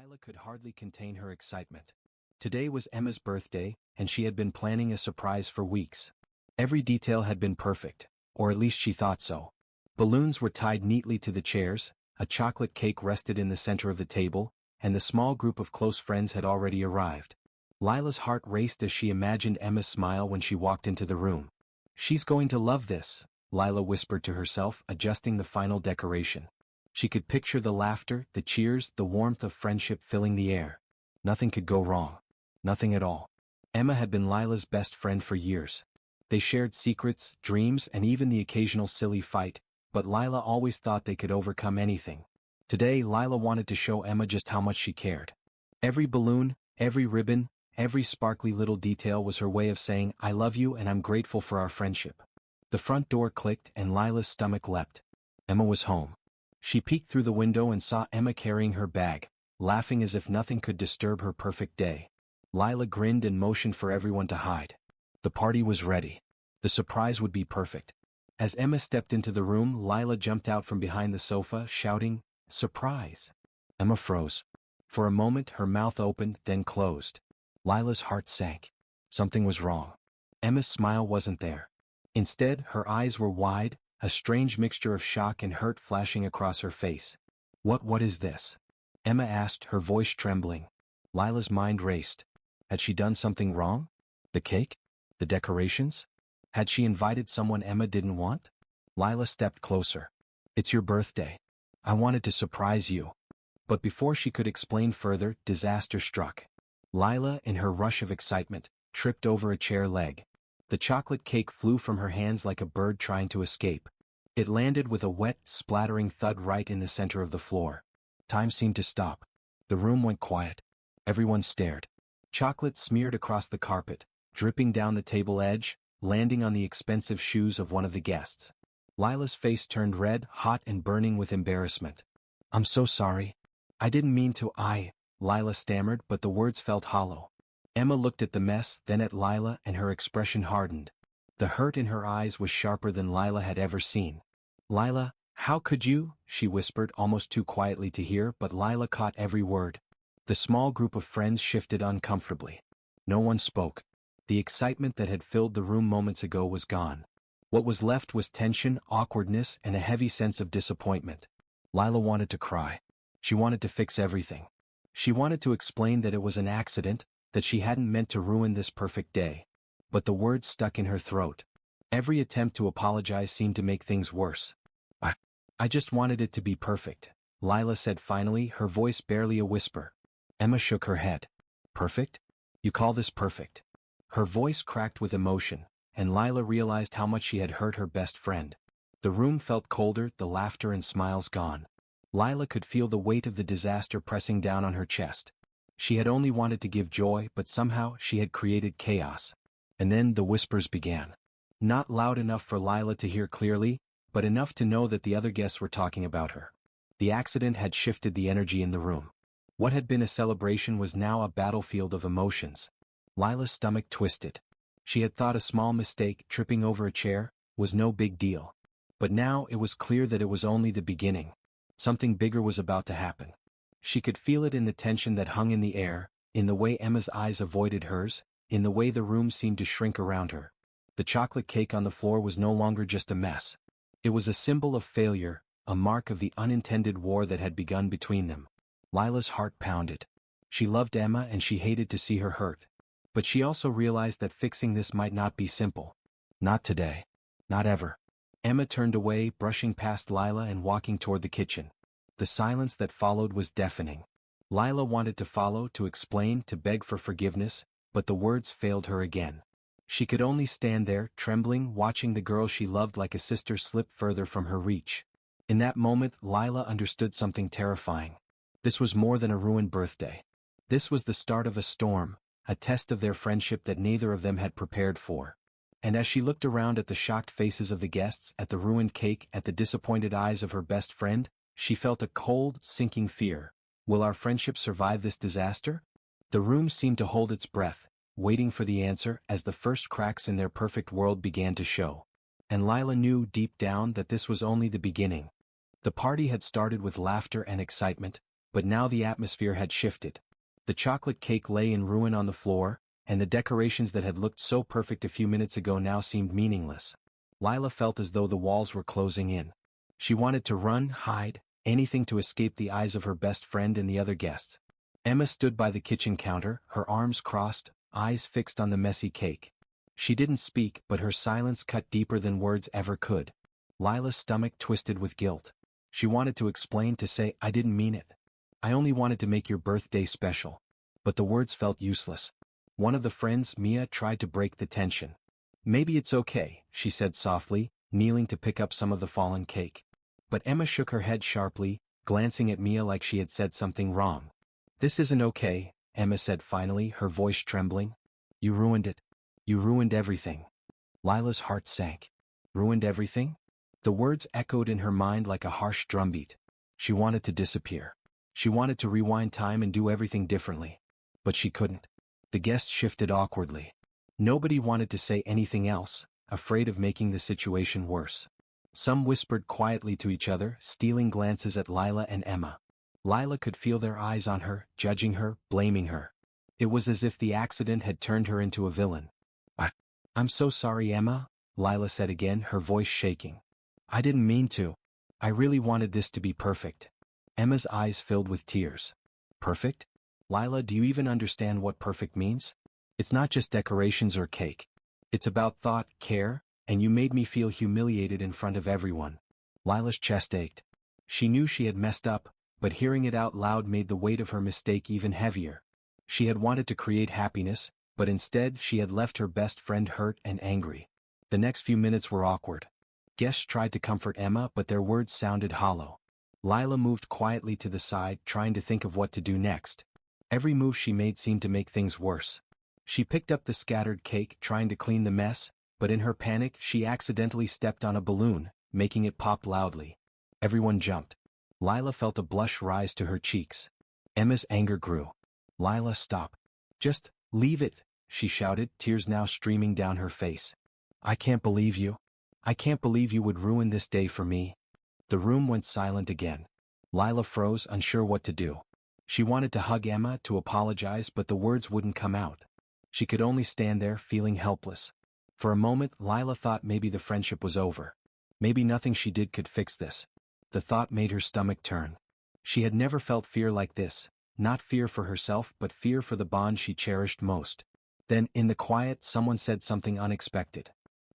Lila could hardly contain her excitement. Today was Emma's birthday, and she had been planning a surprise for weeks. Every detail had been perfect, or at least she thought so. Balloons were tied neatly to the chairs, a chocolate cake rested in the center of the table, and the small group of close friends had already arrived. Lila's heart raced as she imagined Emma's smile when she walked into the room. "She's going to love this," Lila whispered to herself, adjusting the final decoration. She could picture the laughter, the cheers, the warmth of friendship filling the air. Nothing could go wrong. Nothing at all. Emma had been Lila's best friend for years. They shared secrets, dreams, and even the occasional silly fight, but Lila always thought they could overcome anything. Today, Lila wanted to show Emma just how much she cared. Every balloon, every ribbon, every sparkly little detail was her way of saying, "I love you and I'm grateful for our friendship." The front door clicked and Lila's stomach leapt. Emma was home. She peeked through the window and saw Emma carrying her bag, laughing as if nothing could disturb her perfect day. Lila grinned and motioned for everyone to hide. The party was ready. The surprise would be perfect. As Emma stepped into the room, Lila jumped out from behind the sofa, shouting, "Surprise!" Emma froze. For a moment her mouth opened, then closed. Lila's heart sank. Something was wrong. Emma's smile wasn't there. Instead, her eyes were wide, a strange mixture of shock and hurt flashing across her face. What is this?" Emma asked, her voice trembling. Lila's mind raced. Had she done something wrong? The cake? The decorations? Had she invited someone Emma didn't want? Lila stepped closer. "It's your birthday. I wanted to surprise you." But before she could explain further, disaster struck. Lila, in her rush of excitement, tripped over a chair leg. The chocolate cake flew from her hands like a bird trying to escape. It landed with a wet, splattering thud right in the center of the floor. Time seemed to stop. The room went quiet. Everyone stared. Chocolate smeared across the carpet, dripping down the table edge, landing on the expensive shoes of one of the guests. Lila's face turned red, hot and burning with embarrassment. "I'm so sorry. I didn't mean to." Lila stammered, but the words felt hollow. Emma looked at the mess, then at Lila, and her expression hardened. The hurt in her eyes was sharper than Lila had ever seen. "Lila, how could you?" she whispered, almost too quietly to hear, but Lila caught every word. The small group of friends shifted uncomfortably. No one spoke. The excitement that had filled the room moments ago was gone. What was left was tension, awkwardness, and a heavy sense of disappointment. Lila wanted to cry. She wanted to fix everything. She wanted to explain that it was an accident, that she hadn't meant to ruin this perfect day. But the words stuck in her throat. Every attempt to apologize seemed to make things worse. I just wanted it to be perfect," Lila said finally, her voice barely a whisper. Emma shook her head. "Perfect? You call this perfect?" Her voice cracked with emotion, and Lila realized how much she had hurt her best friend. The room felt colder, the laughter and smiles gone. Lila could feel the weight of the disaster pressing down on her chest. She had only wanted to give joy, but somehow she had created chaos. And then the whispers began. Not loud enough for Lila to hear clearly, but enough to know that the other guests were talking about her. The accident had shifted the energy in the room. What had been a celebration was now a battlefield of emotions. Lila's stomach twisted. She had thought a small mistake, tripping over a chair, was no big deal. But now it was clear that it was only the beginning. Something bigger was about to happen. She could feel it in the tension that hung in the air, in the way Emma's eyes avoided hers, in the way the room seemed to shrink around her. The chocolate cake on the floor was no longer just a mess. It was a symbol of failure, a mark of the unintended war that had begun between them. Lila's heart pounded. She loved Emma and she hated to see her hurt. But she also realized that fixing this might not be simple. Not today. Not ever. Emma turned away, brushing past Lila and walking toward the kitchen. The silence that followed was deafening. Lila wanted to follow, to explain, to beg for forgiveness, but the words failed her again. She could only stand there, trembling, watching the girl she loved like a sister slip further from her reach. In that moment, Lila understood something terrifying. This was more than a ruined birthday. This was the start of a storm, a test of their friendship that neither of them had prepared for. And as she looked around at the shocked faces of the guests, at the ruined cake, at the disappointed eyes of her best friend, she felt a cold, sinking fear. Will our friendship survive this disaster? The room seemed to hold its breath, waiting for the answer as the first cracks in their perfect world began to show. And Lila knew deep down that this was only the beginning. The party had started with laughter and excitement, but now the atmosphere had shifted. The chocolate cake lay in ruin on the floor, and the decorations that had looked so perfect a few minutes ago now seemed meaningless. Lila felt as though the walls were closing in. She wanted to run, hide, anything to escape the eyes of her best friend and the other guests. Emma stood by the kitchen counter, her arms crossed, eyes fixed on the messy cake. She didn't speak, but her silence cut deeper than words ever could. Lila's stomach twisted with guilt. She wanted to explain, to say, "I didn't mean it. I only wanted to make your birthday special." But the words felt useless. One of the friends, Mia, tried to break the tension. "Maybe it's okay," she said softly, kneeling to pick up some of the fallen cake. But Emma shook her head sharply, glancing at Mia like she had said something wrong. "This isn't okay," Emma said finally, her voice trembling. "You ruined it. You ruined everything." Lila's heart sank. Ruined everything? The words echoed in her mind like a harsh drumbeat. She wanted to disappear. She wanted to rewind time and do everything differently. But she couldn't. The guests shifted awkwardly. Nobody wanted to say anything else, afraid of making the situation worse. Some whispered quietly to each other, stealing glances at Lila and Emma. Lila could feel their eyes on her, judging her, blaming her. It was as if the accident had turned her into a villain. "I'm so sorry, Emma," Lila said again, her voice shaking. "I didn't mean to. I really wanted this to be perfect." Emma's eyes filled with tears. "Perfect? Lila, do you even understand what perfect means? It's not just decorations or cake. It's about thought, care, and you made me feel humiliated in front of everyone." Lila's chest ached. She knew she had messed up, but hearing it out loud made the weight of her mistake even heavier. She had wanted to create happiness, but instead she had left her best friend hurt and angry. The next few minutes were awkward. Guests tried to comfort Emma, but their words sounded hollow. Lila moved quietly to the side, trying to think of what to do next. Every move she made seemed to make things worse. She picked up the scattered cake, trying to clean the mess, but in her panic she accidentally stepped on a balloon, making it pop loudly. Everyone jumped. Lila felt a blush rise to her cheeks. Emma's anger grew. "Lila, stop. Just leave it," she shouted, tears now streaming down her face. "I can't believe you. I can't believe you would ruin this day for me." The room went silent again. Lila froze, unsure what to do. She wanted to hug Emma, to apologize, but the words wouldn't come out. She could only stand there, feeling helpless. For a moment, Lila thought maybe the friendship was over. Maybe nothing she did could fix this. The thought made her stomach turn. She had never felt fear like this, not fear for herself but fear for the bond she cherished most. Then, in the quiet, someone said something unexpected.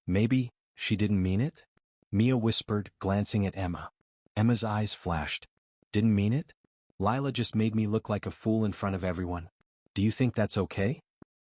"Maybe she didn't mean it?" Mia whispered, glancing at Emma. Emma's eyes flashed. "Didn't mean it? Lila just made me look like a fool in front of everyone. Do you think that's okay?"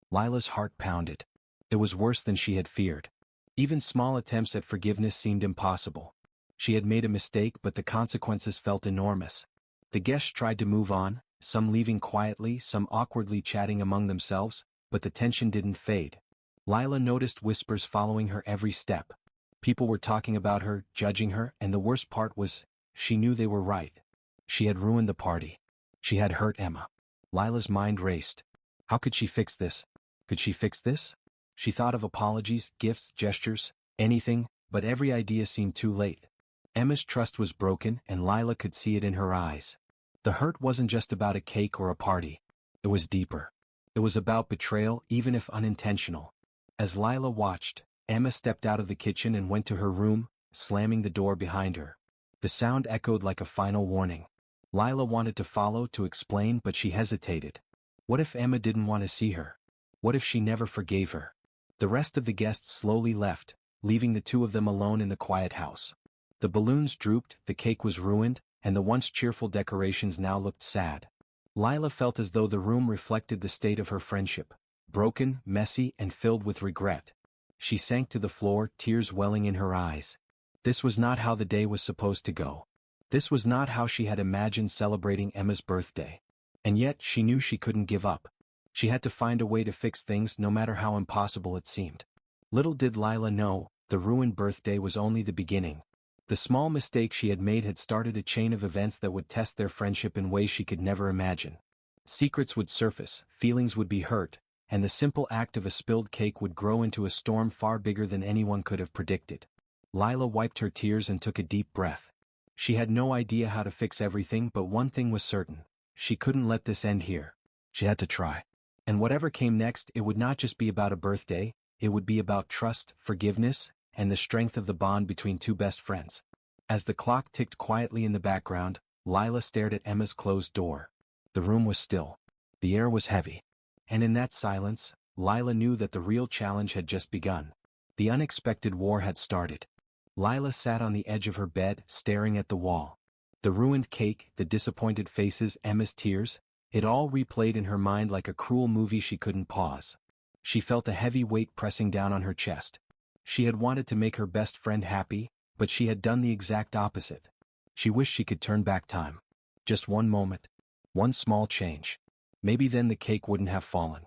Lila's heart pounded. It was worse than she had feared. Even small attempts at forgiveness seemed impossible. She had made a mistake, but the consequences felt enormous. The guests tried to move on, some leaving quietly, some awkwardly chatting among themselves, but the tension didn't fade. Lila noticed whispers following her every step. People were talking about her, judging her, and the worst part was, she knew they were right. She had ruined the party. She had hurt Emma. Lila's mind raced. How could she fix this? Could she fix this? She thought of apologies, gifts, gestures, anything, but every idea seemed too late. Emma's trust was broken, and Lila could see it in her eyes. The hurt wasn't just about a cake or a party. It was deeper. It was about betrayal, even if unintentional. As Lila watched, Emma stepped out of the kitchen and went to her room, slamming the door behind her. The sound echoed like a final warning. Lila wanted to follow, to explain, but she hesitated. What if Emma didn't want to see her? What if she never forgave her? The rest of the guests slowly left, leaving the two of them alone in the quiet house. The balloons drooped, the cake was ruined, and the once cheerful decorations now looked sad. Lila felt as though the room reflected the state of her friendship, broken, messy, and filled with regret. She sank to the floor, tears welling in her eyes. This was not how the day was supposed to go. This was not how she had imagined celebrating Emma's birthday. And yet, she knew she couldn't give up. She had to find a way to fix things, no matter how impossible it seemed. Little did Lila know, the ruined birthday was only the beginning. The small mistake she had made had started a chain of events that would test their friendship in ways she could never imagine. Secrets would surface, feelings would be hurt, and the simple act of a spilled cake would grow into a storm far bigger than anyone could have predicted. Lila wiped her tears and took a deep breath. She had no idea how to fix everything, but one thing was certain. She couldn't let this end here. She had to try. And whatever came next, it would not just be about a birthday, it would be about trust, forgiveness, and the strength of the bond between two best friends. As the clock ticked quietly in the background, Lila stared at Emma's closed door. The room was still. The air was heavy. And in that silence, Lila knew that the real challenge had just begun. The unexpected war had started. Lila sat on the edge of her bed, staring at the wall. The ruined cake, the disappointed faces, Emma's tears, it all replayed in her mind like a cruel movie she couldn't pause. She felt a heavy weight pressing down on her chest. She had wanted to make her best friend happy, but she had done the exact opposite. She wished she could turn back time. Just one moment. One small change. Maybe then the cake wouldn't have fallen.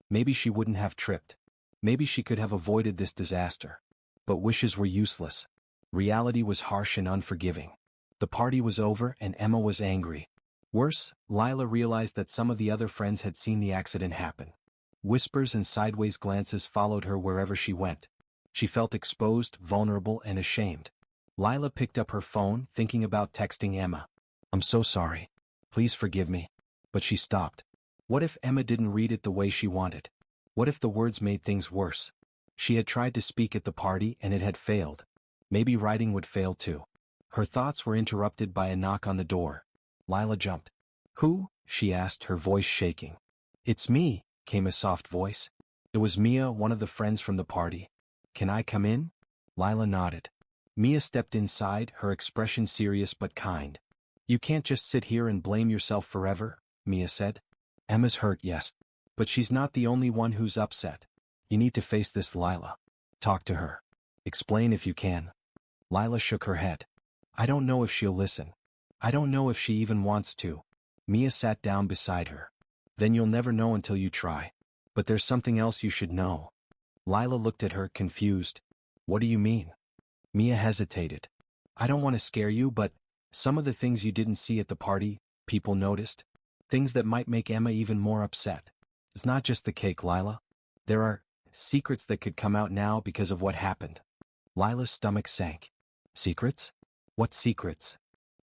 Maybe she wouldn't have tripped. Maybe she could have avoided this disaster. But wishes were useless. Reality was harsh and unforgiving. The party was over and Emma was angry. Worse, Lila realized that some of the other friends had seen the accident happen. Whispers and sideways glances followed her wherever she went. She felt exposed, vulnerable, and ashamed. Lila picked up her phone, thinking about texting Emma. "I'm so sorry. Please forgive me." But she stopped. What if Emma didn't read it the way she wanted? What if the words made things worse? She had tried to speak at the party and it had failed. Maybe writing would fail too. Her thoughts were interrupted by a knock on the door. Lila jumped. "Who?" she asked, her voice shaking. "It's me," came a soft voice. It was Mia, one of the friends from the party. "Can I come in?" Lila nodded. Mia stepped inside, her expression serious but kind. "You can't just sit here and blame yourself forever," Mia said. "Emma's hurt, yes. But she's not the only one who's upset. You need to face this, Lila. Talk to her. Explain if you can." Lila shook her head. "I don't know if she'll listen. I don't know if she even wants to." Mia sat down beside her. "Then you'll never know until you try. But there's something else you should know." Lila looked at her, confused. "What do you mean?" Mia hesitated. "I don't want to scare you, but some of the things you didn't see at the party, people noticed. Things that might make Emma even more upset. It's not just the cake, Lila. There are secrets that could come out now because of what happened." Lila's stomach sank. "Secrets? What secrets?"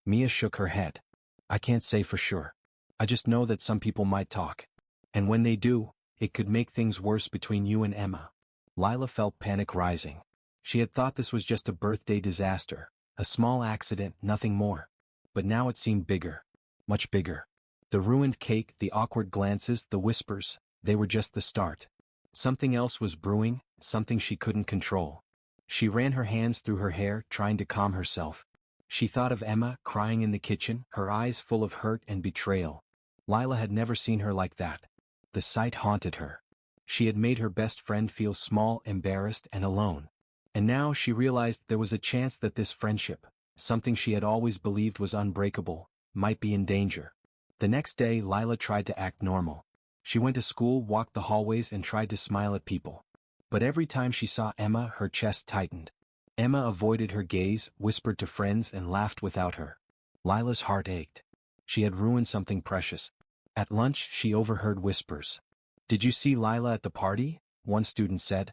Mia shook her head. "I can't say for sure. I just know that some people might talk. And when they do, it could make things worse between you and Emma." Lila felt panic rising. She had thought this was just a birthday disaster, a small accident, nothing more. But now it seemed bigger. Much bigger. The ruined cake, the awkward glances, the whispers, they were just the start. Something else was brewing, something she couldn't control. She ran her hands through her hair, trying to calm herself. She thought of Emma, crying in the kitchen, her eyes full of hurt and betrayal. Lila had never seen her like that. The sight haunted her. She had made her best friend feel small, embarrassed, and alone. And now she realized there was a chance that this friendship, something she had always believed was unbreakable, might be in danger. The next day, Lila tried to act normal. She went to school, walked the hallways, and tried to smile at people. But every time she saw Emma, her chest tightened. Emma avoided her gaze, whispered to friends, and laughed without her. Lila's heart ached. She had ruined something precious. At lunch, she overheard whispers. "Did you see Lila at the party?" one student said.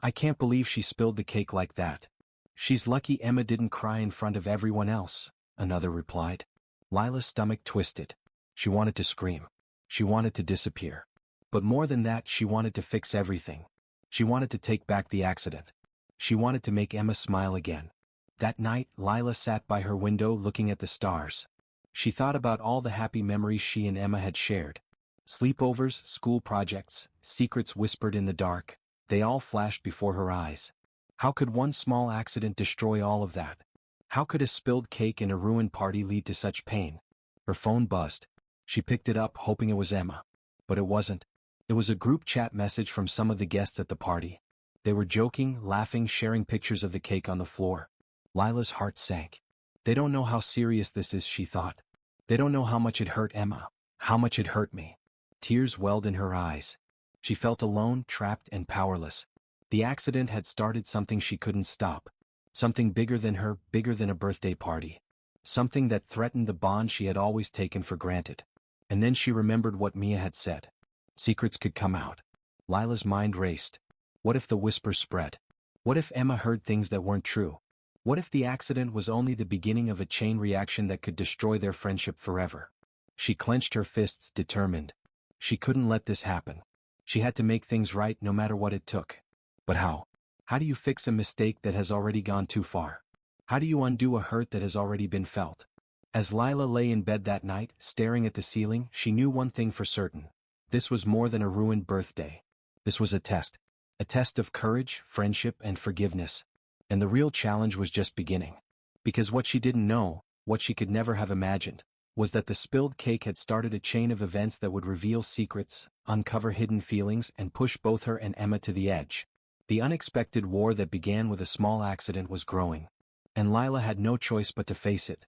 "I can't believe she spilled the cake like that." "She's lucky Emma didn't cry in front of everyone else," another replied. Lila's stomach twisted. She wanted to scream. She wanted to disappear. But more than that, she wanted to fix everything. She wanted to take back the accident. She wanted to make Emma smile again. That night, Lila sat by her window looking at the stars. She thought about all the happy memories she and Emma had shared. Sleepovers, school projects, secrets whispered in the dark, they all flashed before her eyes. How could one small accident destroy all of that? How could a spilled cake in a ruined party lead to such pain? Her phone buzzed. She picked it up, hoping it was Emma. But it wasn't. It was a group chat message from some of the guests at the party. They were joking, laughing, sharing pictures of the cake on the floor. Lila's heart sank. They don't know how serious this is, she thought. They don't know how much it hurt Emma, how much it hurt me. Tears welled in her eyes. She felt alone, trapped, and powerless. The accident had started something she couldn't stop. Something bigger than her, bigger than a birthday party. Something that threatened the bond she had always taken for granted. And then she remembered what Mia had said. Secrets could come out. Lila's mind raced. What if the whispers spread? What if Emma heard things that weren't true? What if the accident was only the beginning of a chain reaction that could destroy their friendship forever? She clenched her fists, determined. She couldn't let this happen. She had to make things right no matter what it took. But how? How do you fix a mistake that has already gone too far? How do you undo a hurt that has already been felt? As Lila lay in bed that night, staring at the ceiling, she knew one thing for certain. This was more than a ruined birthday. This was a test. A test of courage, friendship, and forgiveness. And the real challenge was just beginning. Because what she didn't know, what she could never have imagined, was that the spilled cake had started a chain of events that would reveal secrets, uncover hidden feelings, and push both her and Emma to the edge. The unexpected war that began with a small accident was growing. And Lila had no choice but to face it.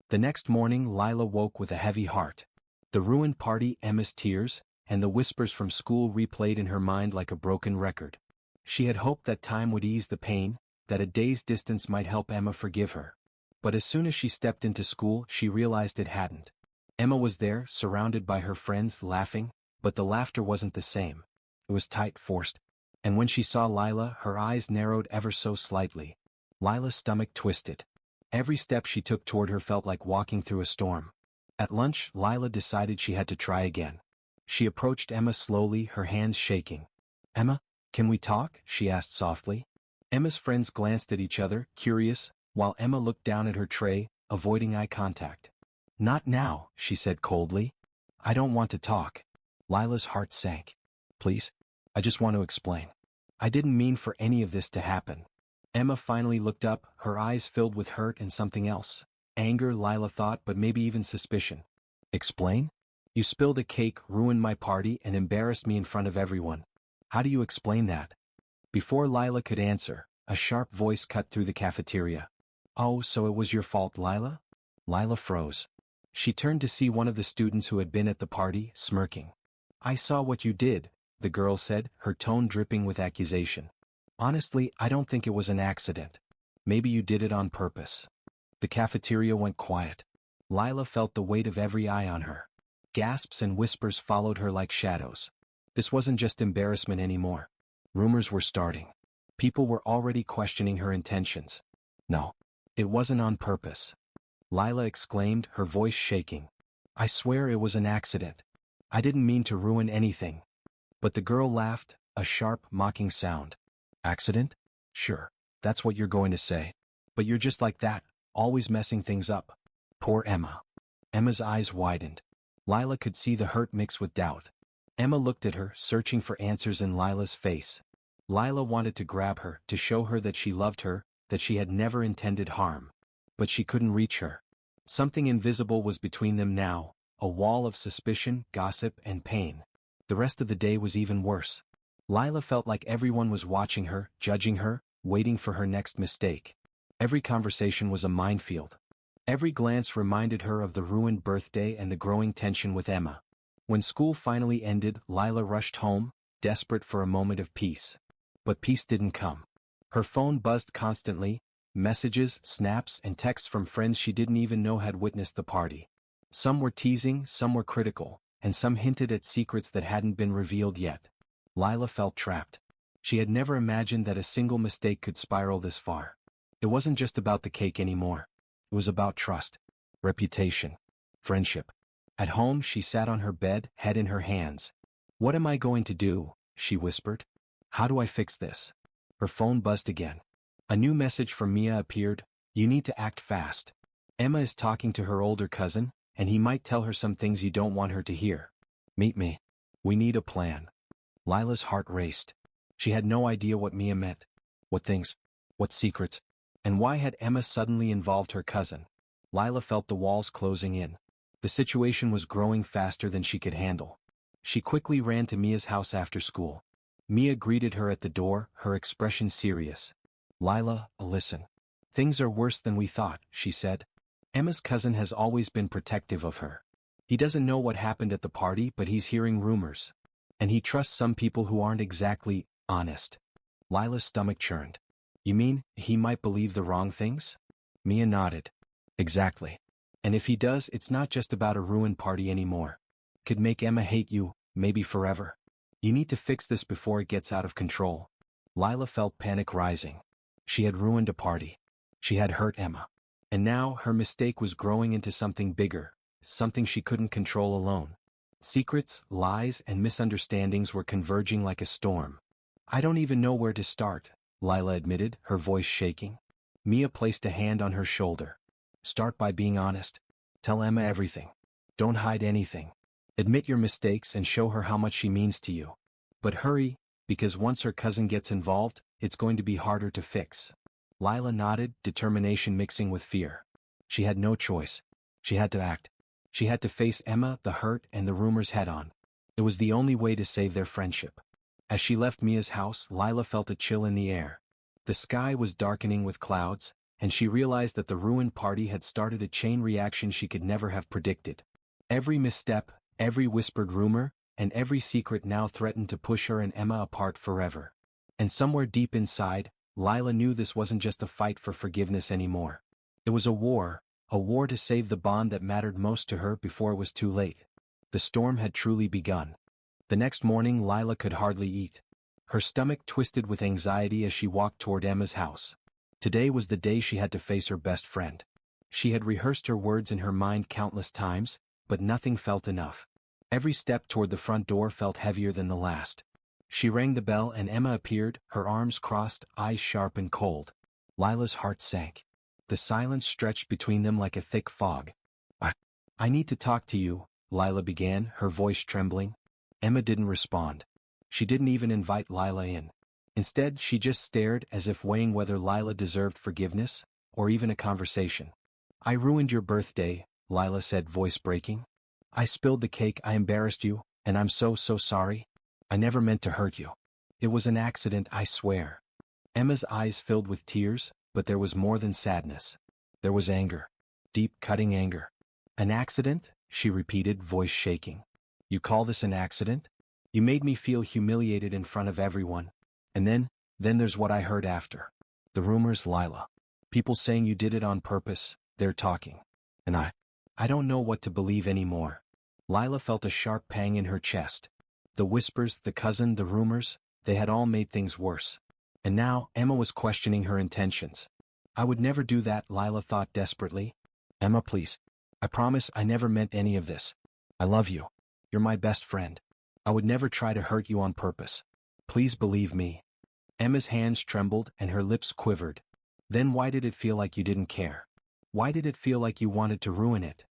The next morning Lila woke with a heavy heart. The ruined party, Emma's tears, and the whispers from school replayed in her mind like a broken record. She had hoped that time would ease the pain, that a day's distance might help Emma forgive her. But as soon as she stepped into school, she realized it hadn't. Emma was there, surrounded by her friends, laughing, but the laughter wasn't the same. It was tight, forced. And when she saw Lila, her eyes narrowed ever so slightly. Lila's stomach twisted. Every step she took toward her felt like walking through a storm. At lunch, Lila decided she had to try again. She approached Emma slowly, her hands shaking. "Emma, can we talk?" she asked softly. Emma's friends glanced at each other, curious, while Emma looked down at her tray, avoiding eye contact. "Not now," she said coldly. "I don't want to talk." Lila's heart sank. "Please? I just want to explain. I didn't mean for any of this to happen." Emma finally looked up, her eyes filled with hurt and something else. Anger, Lila thought, but maybe even suspicion. "Explain? You spilled a cake, ruined my party, and embarrassed me in front of everyone. How do you explain that?" Before Lila could answer, a sharp voice cut through the cafeteria. "Oh, so it was your fault, Lila?" Lila froze. She turned to see one of the students who had been at the party, smirking. "I saw what you did," the girl said, her tone dripping with accusation. "Honestly, I don't think it was an accident. Maybe you did it on purpose." The cafeteria went quiet. Lila felt the weight of every eye on her. Gasps and whispers followed her like shadows. This wasn't just embarrassment anymore. Rumors were starting. People were already questioning her intentions. "No, it wasn't on purpose," Lila exclaimed, her voice shaking. "I swear it was an accident. I didn't mean to ruin anything." But the girl laughed, a sharp, mocking sound. "Accident? Sure, that's what you're going to say. But you're just like that, always messing things up." Poor Emma. Emma's eyes widened. Lila could see the hurt mixed with doubt. Emma looked at her, searching for answers in Lila's face. Lila wanted to grab her, to show her that she loved her, that she had never intended harm. But she couldn't reach her. Something invisible was between them now, a wall of suspicion, gossip, and pain. The rest of the day was even worse. Lila felt like everyone was watching her, judging her, waiting for her next mistake. Every conversation was a minefield. Every glance reminded her of the ruined birthday and the growing tension with Emma. When school finally ended, Lila rushed home, desperate for a moment of peace. But peace didn't come. Her phone buzzed constantly, messages, snaps, and texts from friends she didn't even know had witnessed the party. Some were teasing, some were critical, and some hinted at secrets that hadn't been revealed yet. Lila felt trapped. She had never imagined that a single mistake could spiral this far. It wasn't just about the cake anymore. It was about trust, reputation, friendship. At home, she sat on her bed, head in her hands. "What am I going to do?" she whispered. "How do I fix this?" Her phone buzzed again. A new message from Mia appeared. "You need to act fast. Emma is talking to her older cousin, and he might tell her some things you don't want her to hear. Meet me. We need a plan." Lila's heart raced. She had no idea what Mia meant. What things? What secrets? And why had Emma suddenly involved her cousin? Lila felt the walls closing in. The situation was growing faster than she could handle. She quickly ran to Mia's house after school. Mia greeted her at the door, her expression serious. "Lila, listen. Things are worse than we thought," she said. "Emma's cousin has always been protective of her. He doesn't know what happened at the party, but he's hearing rumors. And he trusts some people who aren't exactly honest." Lila's stomach churned. "You mean, he might believe the wrong things?" Mia nodded. "Exactly. And if he does, it's not just about a ruined party anymore. Could make Emma hate you, maybe forever. You need to fix this before it gets out of control." Lila felt panic rising. She had ruined a party. She had hurt Emma. And now, her mistake was growing into something bigger, something she couldn't control alone. Secrets, lies, and misunderstandings were converging like a storm. I don't even know where to start, Lila admitted, her voice shaking. Mia placed a hand on her shoulder. Start by being honest. Tell Emma everything. Don't hide anything. Admit your mistakes and show her how much she means to you. But hurry, because once her cousin gets involved, it's going to be harder to fix. Lila nodded, determination mixing with fear. She had no choice. She had to act. She had to face Emma, the hurt, and the rumors head-on. It was the only way to save their friendship. As she left Mia's house, Lila felt a chill in the air. The sky was darkening with clouds, and she realized that the ruined party had started a chain reaction she could never have predicted. Every misstep, every whispered rumor, and every secret now threatened to push her and Emma apart forever. And somewhere deep inside, Lila knew this wasn't just a fight for forgiveness anymore. It was a war to save the bond that mattered most to her before it was too late. The storm had truly begun. The next morning Lila could hardly eat. Her stomach twisted with anxiety as she walked toward Emma's house. Today was the day she had to face her best friend. She had rehearsed her words in her mind countless times, but nothing felt enough. Every step toward the front door felt heavier than the last. She rang the bell and Emma appeared, her arms crossed, eyes sharp and cold. Lila's heart sank. The silence stretched between them like a thick fog. I need to talk to you, Lila began, her voice trembling. Emma didn't respond. She didn't even invite Lila in. Instead, she just stared as if weighing whether Lila deserved forgiveness, or even a conversation. I ruined your birthday, Lila said, voice breaking. I spilled the cake, I embarrassed you, and I'm so sorry. I never meant to hurt you. It was an accident, I swear. Emma's eyes filled with tears, but there was more than sadness. There was anger. Deep, cutting anger. An accident? She repeated, voice shaking. You call this an accident? You made me feel humiliated in front of everyone. And then there's what I heard after. The rumors, Lila. People saying you did it on purpose, they're talking. And I don't know what to believe anymore. Lila felt a sharp pang in her chest. The whispers, the cousin, the rumors, they had all made things worse. And now, Emma was questioning her intentions. I would never do that, Lila thought desperately. Emma, please. I promise I never meant any of this. I love you. You're my best friend. I would never try to hurt you on purpose. Please believe me. Emma's hands trembled and her lips quivered. Then why did it feel like you didn't care? Why did it feel like you wanted to ruin it?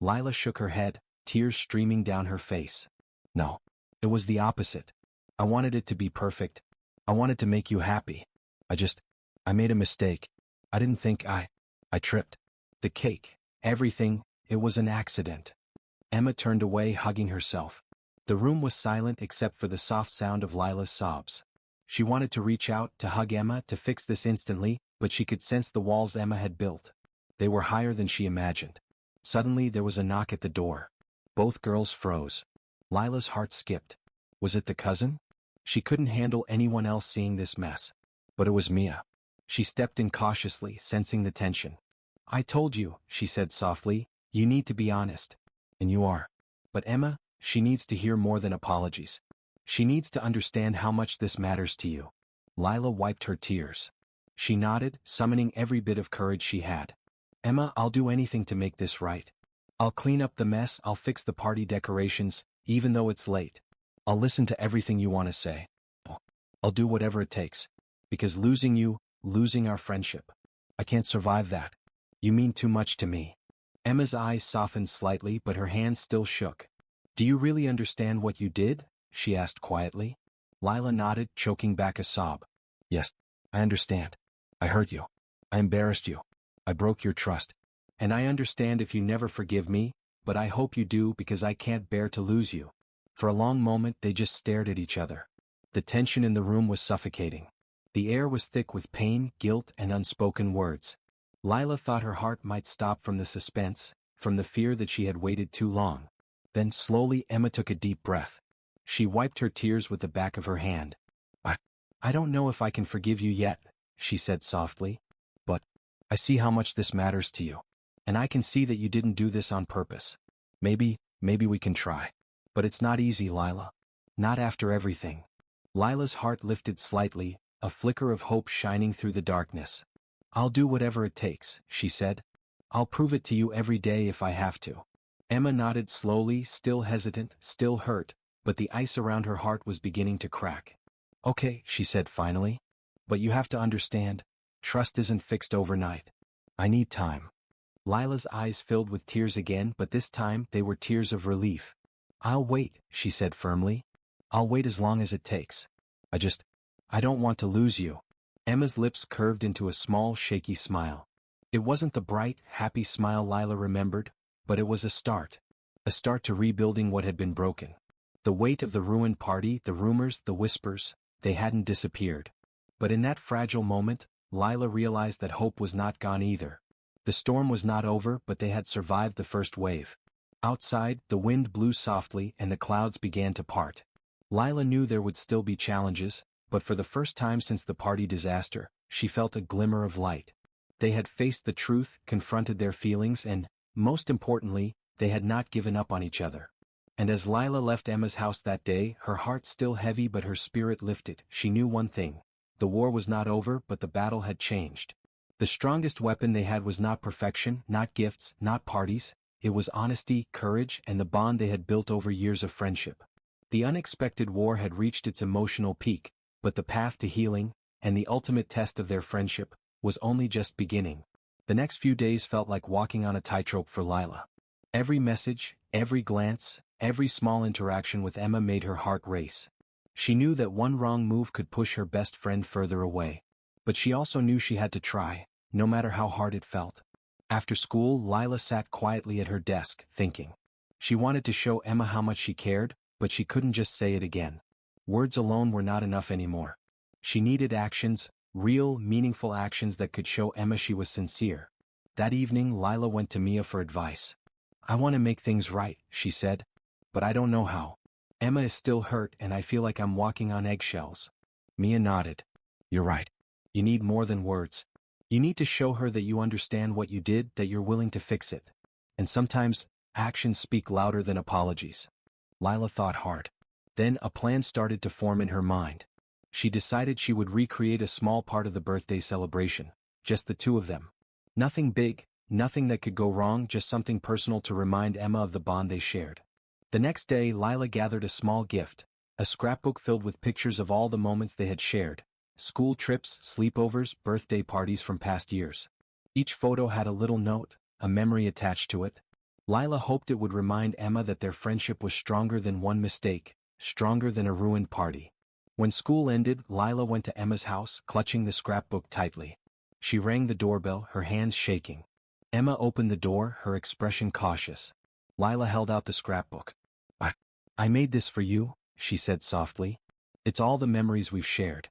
Lila shook her head, tears streaming down her face. No. It was the opposite. I wanted it to be perfect. I wanted to make you happy. I made a mistake. I didn't think I tripped. The cake, everything, it was an accident. Emma turned away, hugging herself. The room was silent except for the soft sound of Lila's sobs. She wanted to reach out, to hug Emma, to fix this instantly, but she could sense the walls Emma had built. They were higher than she imagined. Suddenly there was a knock at the door. Both girls froze. Lila's heart skipped. Was it the cousin? She couldn't handle anyone else seeing this mess. But it was Mia. She stepped in cautiously, sensing the tension. I told you, she said softly, you need to be honest. And you are. But Emma, she needs to hear more than apologies. She needs to understand how much this matters to you. Lila wiped her tears. She nodded, summoning every bit of courage she had. Emma, I'll do anything to make this right. I'll clean up the mess, I'll fix the party decorations, even though it's late. I'll listen to everything you want to say. I'll do whatever it takes. Because losing you, losing our friendship. I can't survive that. You mean too much to me. Emma's eyes softened slightly, but her hands still shook. Do you really understand what you did? She asked quietly. Lila nodded, choking back a sob. Yes, I understand. I hurt you. I embarrassed you. I broke your trust. And I understand if you never forgive me, but I hope you do because I can't bear to lose you. For a long moment they just stared at each other. The tension in the room was suffocating. The air was thick with pain, guilt, and unspoken words. Lila thought her heart might stop from the suspense, from the fear that she had waited too long. Then slowly Emma took a deep breath. She wiped her tears with the back of her hand. I don't know if I can forgive you yet, she said softly. But I see how much this matters to you. And I can see that you didn't do this on purpose. Maybe we can try. But it's not easy, Lila. Not after everything. Lila's heart lifted slightly, a flicker of hope shining through the darkness. I'll do whatever it takes, she said. I'll prove it to you every day if I have to. Emma nodded slowly, still hesitant, still hurt, but the ice around her heart was beginning to crack. Okay, she said finally. But you have to understand, trust isn't fixed overnight. I need time. Lila's eyes filled with tears again, but this time they were tears of relief. I'll wait, she said firmly. I'll wait as long as it takes. I don't want to lose you. Emma's lips curved into a small, shaky smile. It wasn't the bright, happy smile Lila remembered, but it was a start. A start to rebuilding what had been broken. The weight of the ruined party, the rumors, the whispers, they hadn't disappeared. But in that fragile moment, Lila realized that hope was not gone either. The storm was not over, but they had survived the first wave. Outside, the wind blew softly and the clouds began to part. Lila knew there would still be challenges, but for the first time since the party disaster, she felt a glimmer of light. They had faced the truth, confronted their feelings, and, most importantly, they had not given up on each other. And as Lila left Emma's house that day, her heart still heavy but her spirit lifted, she knew one thing. The war was not over, but the battle had changed. The strongest weapon they had was not perfection, not gifts, not parties. It was honesty, courage, and the bond they had built over years of friendship. The unexpected war had reached its emotional peak, but the path to healing, and the ultimate test of their friendship, was only just beginning. The next few days felt like walking on a tightrope for Lila. Every message, every glance, every small interaction with Emma made her heart race. She knew that one wrong move could push her best friend further away. But she also knew she had to try, no matter how hard it felt. After school, Lila sat quietly at her desk, thinking. She wanted to show Emma how much she cared, but she couldn't just say it again. Words alone were not enough anymore. She needed actions, real, meaningful actions that could show Emma she was sincere. That evening, Lila went to Mia for advice. I want to make things right, she said. But I don't know how. Emma is still hurt and I feel like I'm walking on eggshells. Mia nodded. You're right. You need more than words. You need to show her that you understand what you did, that you're willing to fix it. And sometimes, actions speak louder than apologies. Lila thought hard. Then a plan started to form in her mind. She decided she would recreate a small part of the birthday celebration, just the two of them. Nothing big, nothing that could go wrong, just something personal to remind Emma of the bond they shared. The next day, Lila gathered a small gift, a scrapbook filled with pictures of all the moments they had shared. School trips, sleepovers, birthday parties from past years. Each photo had a little note, a memory attached to it. Lila hoped it would remind Emma that their friendship was stronger than one mistake, stronger than a ruined party. When school ended, Lila went to Emma's house, clutching the scrapbook tightly. She rang the doorbell, her hands shaking. Emma opened the door, her expression cautious. Lila held out the scrapbook. I made this for you, she said softly. It's all the memories we've shared.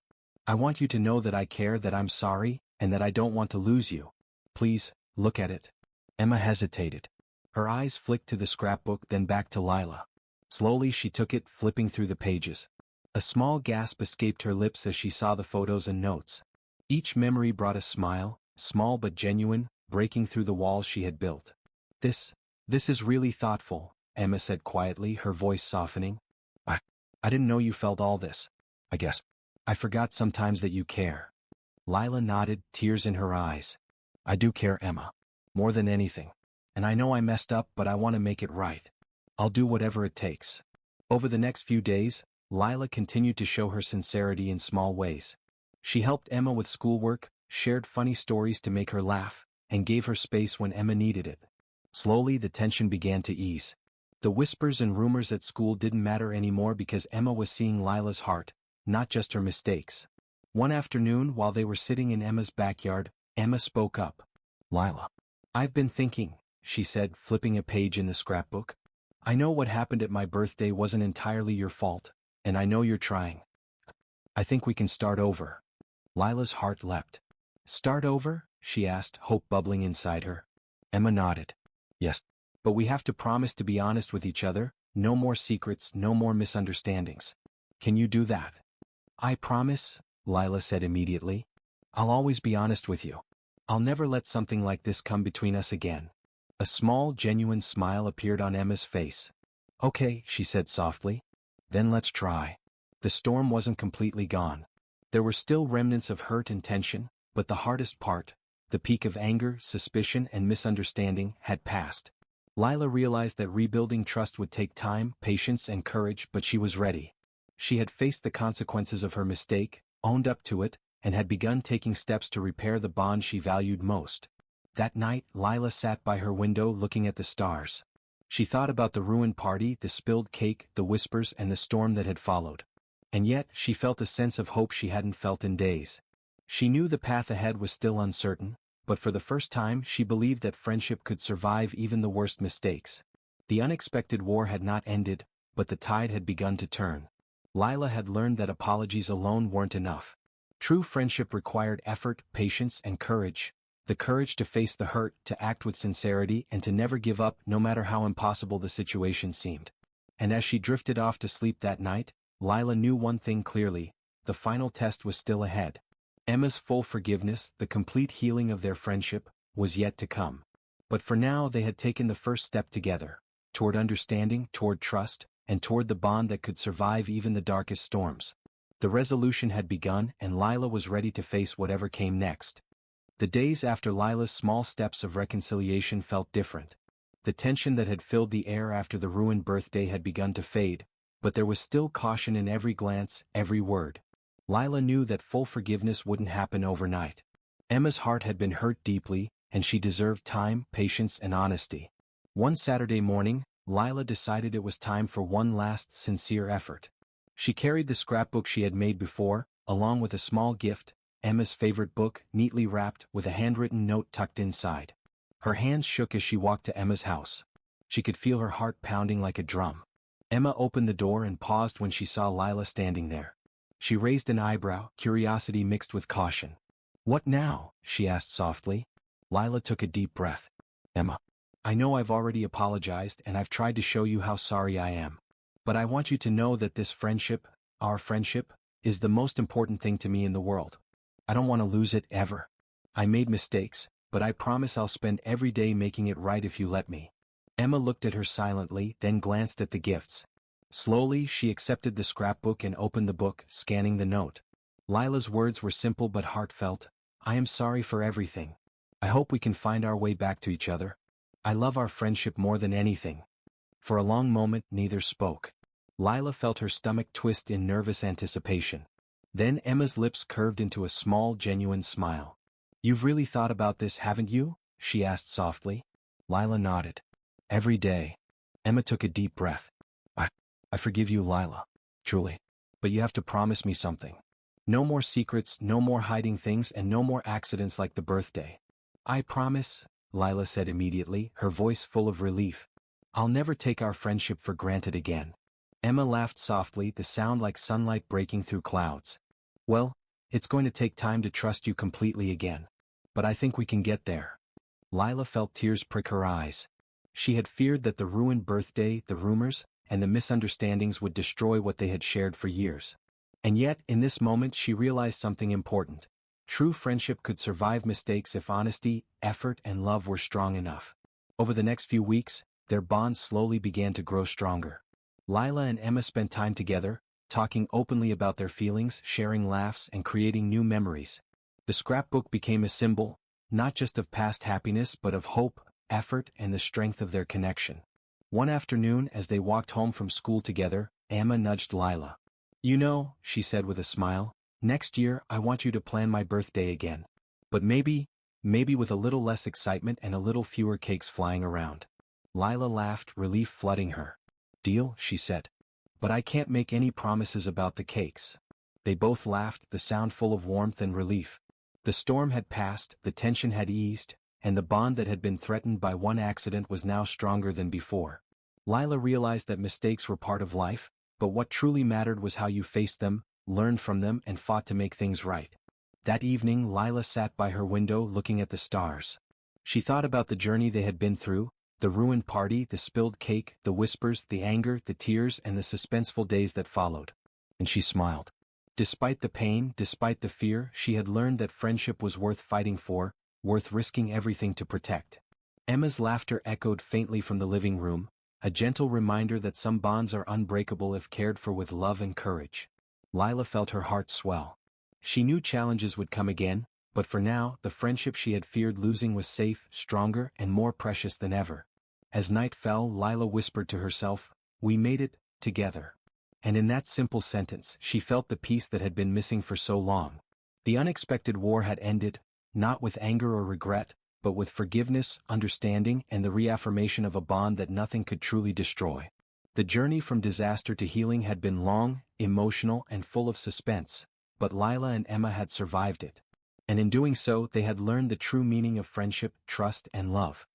I want you to know that I care, that I'm sorry, and that I don't want to lose you. Please, look at it. Emma hesitated. Her eyes flicked to the scrapbook, then back to Lila. Slowly she took it, flipping through the pages. A small gasp escaped her lips as she saw the photos and notes. Each memory brought a smile, small but genuine, breaking through the walls she had built. This is really thoughtful, Emma said quietly, her voice softening. I didn't know you felt all this. I guess. I forgot sometimes that you care. Lila nodded, tears in her eyes. I do care, Emma. More than anything. And I know I messed up, but I want to make it right. I'll do whatever it takes. Over the next few days, Lila continued to show her sincerity in small ways. She helped Emma with schoolwork, shared funny stories to make her laugh, and gave her space when Emma needed it. Slowly the tension began to ease. The whispers and rumors at school didn't matter anymore because Emma was seeing Lila's heart, not just her mistakes. One afternoon, while they were sitting in Emma's backyard, Emma spoke up. Lila. I've been thinking, she said, flipping a page in the scrapbook. I know what happened at my birthday wasn't entirely your fault, and I know you're trying. I think we can start over. Lila's heart leapt. Start over? She asked, hope bubbling inside her. Emma nodded. Yes. But we have to promise to be honest with each other, no more secrets, no more misunderstandings. Can you do that? I promise, Lila said immediately. I'll always be honest with you. I'll never let something like this come between us again. A small, genuine smile appeared on Emma's face. Okay, she said softly. Then let's try. The storm wasn't completely gone. There were still remnants of hurt and tension, but the hardest part, the peak of anger, suspicion, and misunderstanding, had passed. Lila realized that rebuilding trust would take time, patience, and courage, but she was ready. She had faced the consequences of her mistake, owned up to it, and had begun taking steps to repair the bond she valued most. That night, Lila sat by her window looking at the stars. She thought about the ruined party, the spilled cake, the whispers, and the storm that had followed. And yet, she felt a sense of hope she hadn't felt in days. She knew the path ahead was still uncertain, but for the first time she believed that friendship could survive even the worst mistakes. The unexpected war had not ended, but the tide had begun to turn. Lila had learned that apologies alone weren't enough. True friendship required effort, patience, and courage. The courage to face the hurt, to act with sincerity, and to never give up no matter how impossible the situation seemed. And as she drifted off to sleep that night, Lila knew one thing clearly: the final test was still ahead. Emma's full forgiveness, the complete healing of their friendship, was yet to come. But for now they had taken the first step together, toward understanding, toward trust, and toward the bond that could survive even the darkest storms. The resolution had begun, and Lila was ready to face whatever came next. The days after Lila's small steps of reconciliation felt different. The tension that had filled the air after the ruined birthday had begun to fade, but there was still caution in every glance, every word. Lila knew that full forgiveness wouldn't happen overnight. Emma's heart had been hurt deeply, and she deserved time, patience, and honesty. One Saturday morning, Lila decided it was time for one last, sincere effort. She carried the scrapbook she had made before, along with a small gift, Emma's favorite book, neatly wrapped, with a handwritten note tucked inside. Her hands shook as she walked to Emma's house. She could feel her heart pounding like a drum. Emma opened the door and paused when she saw Lila standing there. She raised an eyebrow, curiosity mixed with caution. "What now?" she asked softly. Lila took a deep breath. "Emma, I know I've already apologized and I've tried to show you how sorry I am. But I want you to know that this friendship, our friendship, is the most important thing to me in the world. I don't want to lose it ever. I made mistakes, but I promise I'll spend every day making it right if you let me." Emma looked at her silently, then glanced at the gifts. Slowly, she accepted the scrapbook and opened the book, scanning the note. Lila's words were simple but heartfelt. "I am sorry for everything. I hope we can find our way back to each other. I love our friendship more than anything." For a long moment, neither spoke. Lila felt her stomach twist in nervous anticipation. Then Emma's lips curved into a small, genuine smile. "You've really thought about this, haven't you?" she asked softly. Lila nodded. "Every day." Emma took a deep breath. I forgive you, Lila. Truly. But you have to promise me something. No more secrets, no more hiding things, and no more accidents like the birthday." "I promise," Lila said immediately, her voice full of relief. "I'll never take our friendship for granted again." Emma laughed softly, the sound like sunlight breaking through clouds. "Well, it's going to take time to trust you completely again. But I think we can get there." Lila felt tears prick her eyes. She had feared that the ruined birthday, the rumors, and the misunderstandings would destroy what they had shared for years. And yet, in this moment she realized something important. True friendship could survive mistakes if honesty, effort, and love were strong enough. Over the next few weeks, their bond slowly began to grow stronger. Lila and Emma spent time together, talking openly about their feelings, sharing laughs, and creating new memories. The scrapbook became a symbol, not just of past happiness but of hope, effort, and the strength of their connection. One afternoon, as they walked home from school together, Emma nudged Lila. "You know," she said with a smile, "next year I want you to plan my birthday again. But maybe with a little less excitement and a little fewer cakes flying around." Lila laughed, relief flooding her. "Deal," she said. "But I can't make any promises about the cakes." They both laughed, the sound full of warmth and relief. The storm had passed, the tension had eased, and the bond that had been threatened by one accident was now stronger than before. Lila realized that mistakes were part of life, but what truly mattered was how you faced them, learned from them, and fought to make things right. That evening, Lila sat by her window looking at the stars. She thought about the journey they had been through, the ruined party, the spilled cake, the whispers, the anger, the tears, and the suspenseful days that followed. And she smiled. Despite the pain, despite the fear, she had learned that friendship was worth fighting for, worth risking everything to protect. Emma's laughter echoed faintly from the living room, a gentle reminder that some bonds are unbreakable if cared for with love and courage. Lila felt her heart swell. She knew challenges would come again, but for now, the friendship she had feared losing was safe, stronger, and more precious than ever. As night fell, Lila whispered to herself, "We made it, together." And in that simple sentence she felt the peace that had been missing for so long. The unexpected war had ended, not with anger or regret, but with forgiveness, understanding, and the reaffirmation of a bond that nothing could truly destroy. The journey from disaster to healing had been long, emotional, and full of suspense, but Lila and Emma had survived it. And in doing so they had learned the true meaning of friendship, trust, and love.